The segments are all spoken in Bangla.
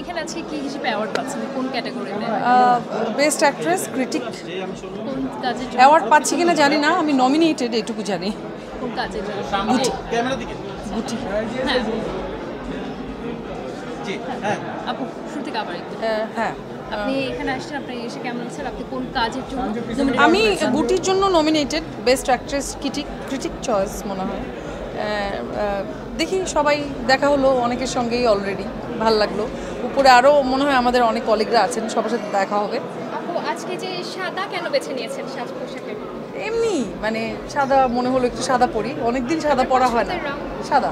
এখানে আজকে কি হিসেবে অ্যাওয়ার্ড পাচ্ছেন, কোন ক্যাটাগরিতে? বেস্ট অ্যাক্ট্রেস ক্রিটিক কোন কাজের জন্য? অ্যাওয়ার্ড পাচ্ছি কিনা জানি না, আমি নমিনেটেড এটুকু জানি। কোন কাজের জন্য? গুটি। হ্যাঁ জি হ্যাঁ আপু, শুরু থেকে আবার একটু। হ্যাঁ, আপনি এখানে আসছেন, আপনি এসে কেমন লাগছে? আপনি কোন কাজের জন্য আমি গুটির জন্য nominated, best actress critic choice মনে হয়। দেখি সবাই দেখা হলো অনেকের সঙ্গেই অলরেডি, ভাল লাগলো। উপরে আরও মনে হয় আমাদের অনেক কলিগরা আছেন, সবার সাথে দেখা হবে। আপু আজকে যে সাদা কেন বেছে নিয়েছেন সাজ পোশাকে? এমনি মানে সাদা মনে হলো, একটু সাদা পরি, অনেকদিন সাদা পরা হয় না। সাদা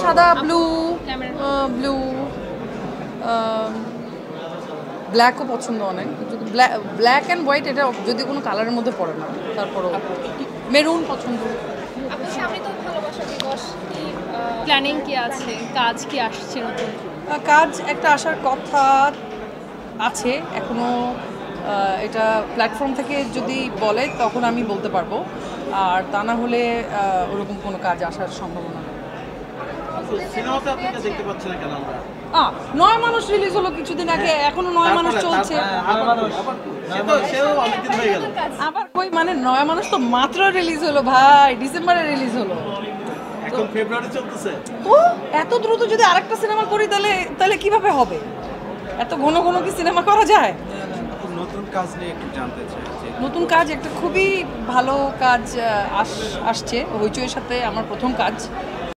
সাদা ব্লু ব্লু ব্ল্যাকও পছন্দ অনেক, ব্ল্যাক অ্যান্ড হোয়াইট এটা যদি কোনো কালারের মধ্যে পড়ে না, তারপরও মেরুন পছন্দ। আপনি সামনে তো ভালোবাসা দিবস, প্ল্যানিং কি আছে, কাজ কি আসছে নতুন? কাজ একটা আসার কথা আছে এখনও, এটা প্ল্যাটফর্ম থেকে যদি বলে তখন আমি বলতে পারবো, আর তা না হলে ওরকম কোনো কাজ আসার সম্ভাবনা নেই। সিনেমাতে আপনাকে দেখতে পাচ্ছি না কেন আমরা? নয় মানুষ রিলিজ হলো কিছুদিন আগে, এখনো নয় মানুষ চলছে। সেও অনেকদিন হয়ে গেল। আবার কই, মানে নয় মানুষ তো মাত্র রিলিজ হলো ভাই, ডিসেম্বরে রিলিজ হলো। এখন ফেব্রুয়ারি চলতেছে। তো এত দ্রুত যদি আরেকটা সিনেমা করি তাহলে তাহলে কিভাবে হবে? এত ঘন ঘন কি সিনেমা করা যায়? নতুন কাজ নিয়ে একটু জানতে চাই। নতুন কাজ একটা খুবই ভালো কাজ আসছে, হইচইয়ের সাথে আমার প্রথম কাজ।